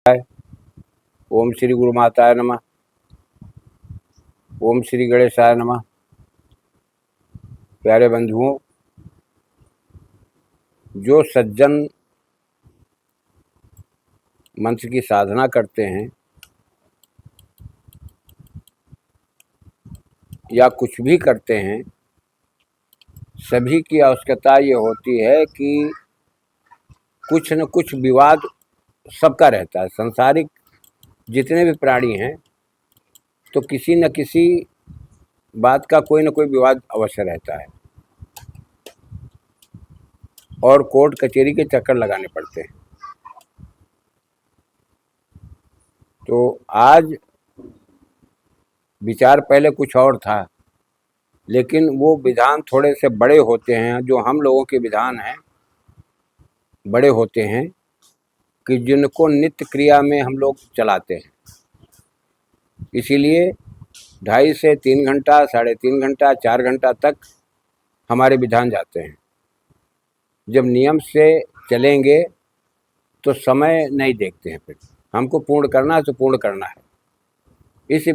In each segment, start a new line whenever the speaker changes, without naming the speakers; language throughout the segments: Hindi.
ओम श्री गुरु माताय नमः। ओम श्री गणेशाय नमः। प्यारे बंधुओं, जो सज्जन मंत्र की साधना करते हैं या कुछ भी करते हैं, सभी की आवश्यकता ये होती है कि कुछ न कुछ विवाद सबका रहता है। संसारिक जितने भी प्राणी हैं तो किसी न किसी बात का कोई न कोई विवाद अवश्य रहता है और कोर्ट कचहरी के चक्कर लगाने पड़ते हैं। तो आज विचार पहले कुछ और था, लेकिन वो विधान थोड़े से बड़े होते हैं। जो हम लोगों के विधान हैं बड़े होते हैं कि जिनको नित्य क्रिया में हम लोग चलाते हैं। इसीलिए 2.5 से 3 घंटा, 3.5 घंटा, 4 घंटा तक हमारे विधान जाते हैं। जब नियम से चलेंगे तो समय नहीं देखते हैं। फिर हमको पूर्ण करना है तो पूर्ण करना है, इस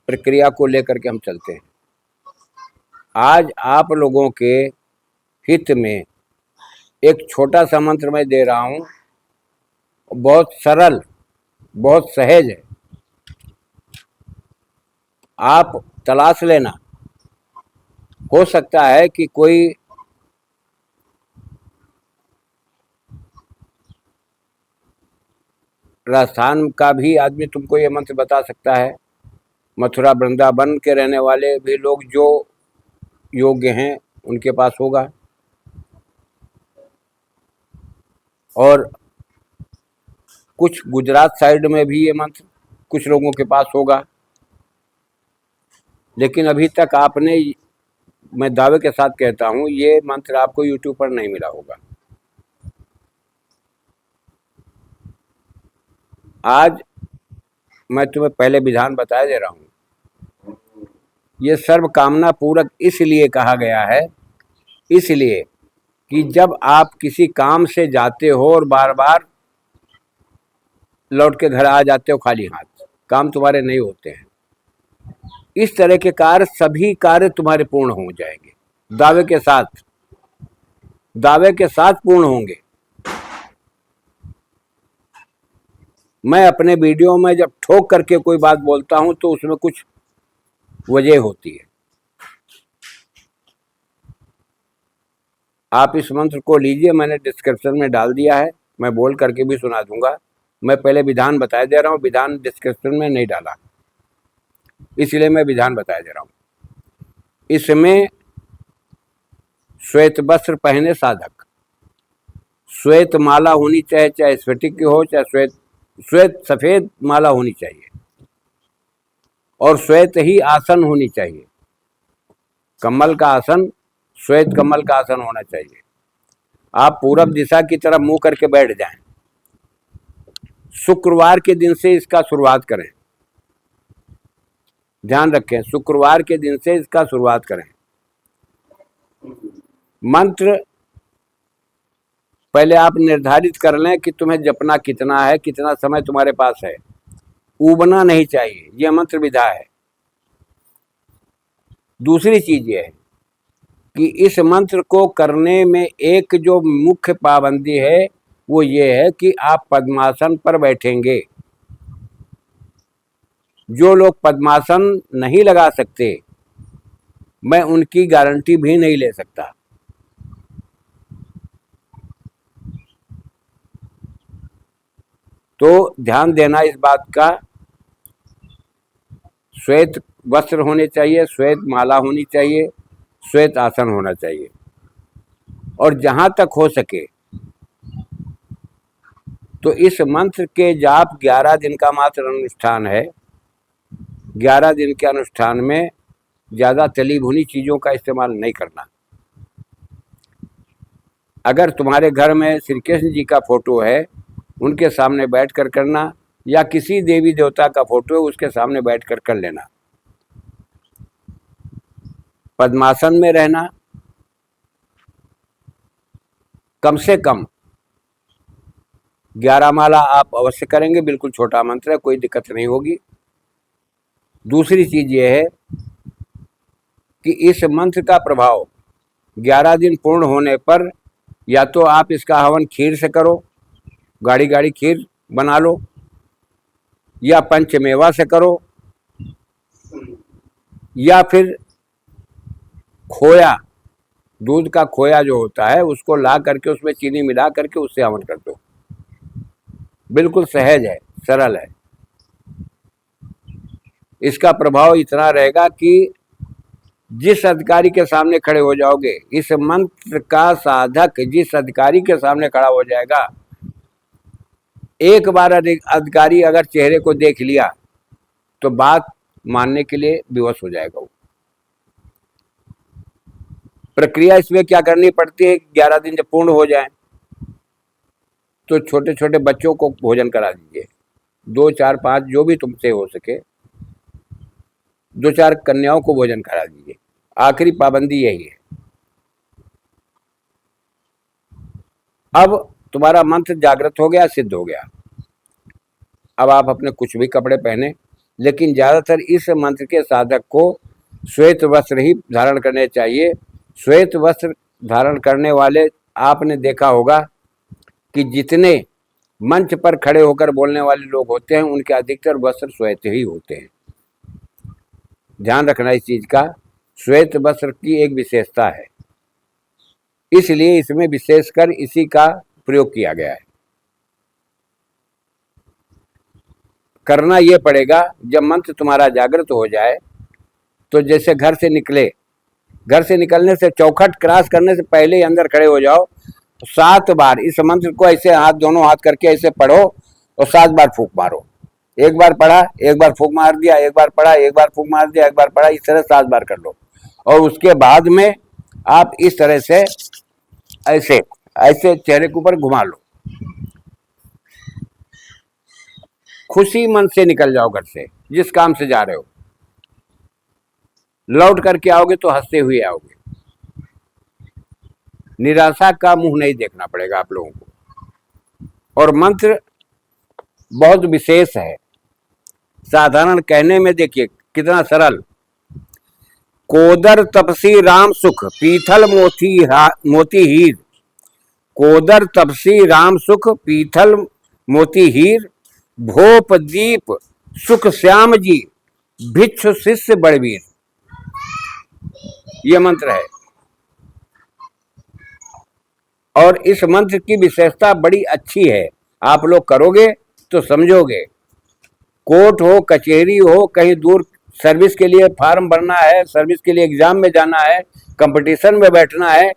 प्रक्रिया को लेकर के हम चलते हैं। आज आप लोगों के हित में एक छोटा सा मंत्र मैं दे रहा हूँ, बहुत सरल, बहुत सहज है। आप तलाश लेना, हो सकता है कि कोई राजस्थान का भी आदमी तुमको ये मंत्र बता सकता है। मथुरा वृंदावन के रहने वाले भी लोग जो योग्य हैं उनके पास होगा, और कुछ गुजरात साइड में भी ये मंत्र कुछ लोगों के पास होगा। लेकिन अभी तक आपने, मैं दावे के साथ कहता हूँ, ये मंत्र आपको यूट्यूब पर नहीं मिला होगा। आज मैं तुम्हें पहले विधान बताया दे रहा हूँ। ये सर्व कामना पूरक इसलिए कहा गया है, इसलिए कि जब आप किसी काम से जाते हो और बार बार लौट के घर आ जाते हो खाली हाथ, काम तुम्हारे नहीं होते हैं। इस तरह के कार्य, सभी कार्य तुम्हारे पूर्ण हो जाएंगे, दावे के साथ पूर्ण होंगे। मैं अपने वीडियो में जब ठोक करके कोई बात बोलता हूं तो उसमें कुछ वजह होती है। आप इस मंत्र को लीजिए, मैंने डिस्क्रिप्शन में डाल दिया है, मैं बोल करके भी सुना दूंगा। मैं पहले विधान बताया दे रहा हूँ, विधान डिस्क्रिप्शन में नहीं डाला, इसलिए मैं विधान बताया दे रहा हूँ। इसमें श्वेत वस्त्र पहने साधक, श्वेत माला होनी चाहिए, चाहे स्फटिक की हो, चाहे श्वेत सफेद माला होनी चाहिए, और श्वेत ही आसन होनी चाहिए। कमल का आसन, श्वेत कमल का आसन होना चाहिए। आप पूरब दिशा की तरफ मुंह करके बैठ जाएं। शुक्रवार के दिन से इसका शुरुआत करें, ध्यान रखें, शुक्रवार के दिन से इसका शुरुआत करें। मंत्र पहले आप निर्धारित कर लें कि तुम्हें जपना कितना है, कितना समय तुम्हारे पास है। ऊबना नहीं चाहिए, यह मंत्र विधा है। दूसरी चीज यह है कि इस मंत्र को करने में एक जो मुख्य पाबंदी है वो ये है कि आप पद्मासन पर बैठेंगे। जो लोग पद्मासन नहीं लगा सकते, मैं उनकी गारंटी भी नहीं ले सकता। तो ध्यान देना इस बात का। श्वेत वस्त्र होने चाहिए, श्वेत माला होनी चाहिए, श्वेत आसन होना चाहिए, और जहां तक हो सके तो इस मंत्र के जाप 11 दिन का मात्र अनुष्ठान है। 11 दिन के अनुष्ठान में ज़्यादा तली भुनी चीज़ों का इस्तेमाल नहीं करना। अगर तुम्हारे घर में श्री कृष्ण जी का फोटो है, उनके सामने बैठकर करना, या किसी देवी देवता का फोटो है उसके सामने बैठकर कर लेना। पद्मासन में रहना, कम से कम 11 माला आप अवश्य करेंगे, बिल्कुल छोटा मंत्र है, कोई दिक्कत नहीं होगी। दूसरी चीज ये है कि इस मंत्र का प्रभाव 11 दिन पूर्ण होने पर या तो आप इसका हवन खीर से करो, गाढ़ी गाढ़ी खीर बना लो, या पंचमेवा से करो, या फिर खोया, दूध का खोया जो होता है उसको ला करके उसमें चीनी मिला करके उससे हवन कर दो। बिल्कुल सहज है, सरल है। इसका प्रभाव इतना रहेगा कि जिस अधिकारी के सामने खड़े हो जाओगे, इस मंत्र का साधक जिस अधिकारी के सामने खड़ा हो जाएगा, एक बार अधिकारी अगर चेहरे को देख लिया तो बात मानने के लिए विवश हो जाएगा वो। प्रक्रिया इसमें क्या करनी पड़ती है, 11 दिन जब पूर्ण हो जाए तो छोटे छोटे बच्चों को भोजन करा दीजिए, 2, 4, 5 जो भी तुमसे हो सके, 2, 4 कन्याओं को भोजन करा दीजिए। आखिरी पाबंदी यही है। अब तुम्हारा मंत्र जागृत हो गया, सिद्ध हो गया। अब आप अपने कुछ भी कपड़े पहने, लेकिन ज़्यादातर इस मंत्र के साधक को श्वेत वस्त्र ही धारण करने चाहिए। श्वेत वस्त्र धारण करने वाले आपने देखा होगा कि जितने मंच पर खड़े होकर बोलने वाले लोग होते हैं उनके अधिकतर वस्त्र श्वेत ही होते हैं। ध्यान रखना इस चीज का, श्वेत वस्त्र की एक विशेषता है, इसलिए इसमें विशेषकर इसी का प्रयोग किया गया है। करना यह पड़ेगा, जब मंत्र तुम्हारा जागृत हो जाए तो जैसे घर से निकले, घर से निकलने से चौखट क्रॉस करने से पहले ही अंदर खड़े हो जाओ, 7 बार इस मंत्र को ऐसे हाथ, दोनों हाथ करके ऐसे पढ़ो और 7 बार फूंक मारो। एक बार पढ़ा, एक बार फूंक मार दिया, एक बार पढ़ा, एक बार फूंक मार दिया, एक बार पढ़ा, इस तरह 7 बार कर लो। और उसके बाद में आप इस तरह से ऐसे ऐसे चेहरे के ऊपर घुमा लो। खुशी मन से निकल जाओ घर से, जिस काम से जा रहे हो। लौट करके आओगे तो हंसते हुए आओगे, निराशा का मुंह नहीं देखना पड़ेगा आप लोगों को। और मंत्र बहुत विशेष है, साधारण कहने में देखिए कितना सरल। कोदर तपसी राम सुख पीथल मोती हीर, कोदर तपसी राम सुख पीथल मोती हीर, भोप दीप सुख श्याम जी भिक्षु शिष्य बड़वीर। यह मंत्र है और इस मंत्र की विशेषता बड़ी अच्छी है, आप लोग करोगे तो समझोगे। कोर्ट हो, कचहरी हो, कहीं दूर सर्विस के लिए फॉर्म भरना है, सर्विस के लिए एग्जाम में जाना है, कंपटीशन में बैठना है,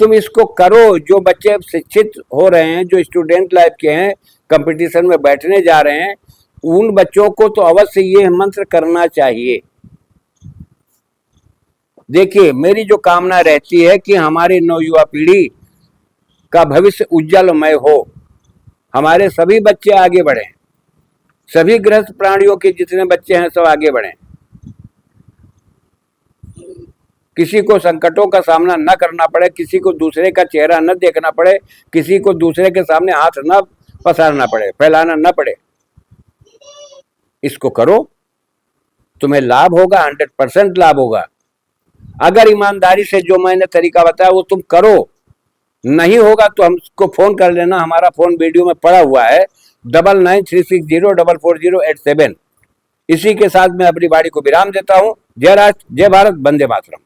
तुम इसको करो। जो बच्चे शिक्षित हो रहे हैं, जो स्टूडेंट लाइफ के हैं, कंपटीशन में बैठने जा रहे हैं, उन बच्चों को तो अवश्य ये मंत्र करना चाहिए। देखिए, मेरी जो कामना रहती है कि हमारी नवयुवा पीढ़ी का भविष्य उज्जवलमय हो, हमारे सभी बच्चे आगे बढ़ें, सभी गृहस्थ प्राणियों के जितने बच्चे हैं सब आगे बढ़ें, किसी को संकटों का सामना न करना पड़े, किसी को दूसरे का चेहरा न देखना पड़े, किसी को दूसरे के सामने हाथ न पसारना पड़े, फैलाना न पड़े। इसको करो, तुम्हें लाभ होगा, 100% लाभ होगा। अगर ईमानदारी से जो मैंने तरीका बताया वो तुम करो, नहीं होगा तो हमको फोन कर लेना, हमारा फोन वीडियो में पड़ा हुआ है 9936044087। इसी के साथ मैं अपनी वाणी को विराम देता हूं। जय राष्ट्र, जय भारत, वंदे मातरम।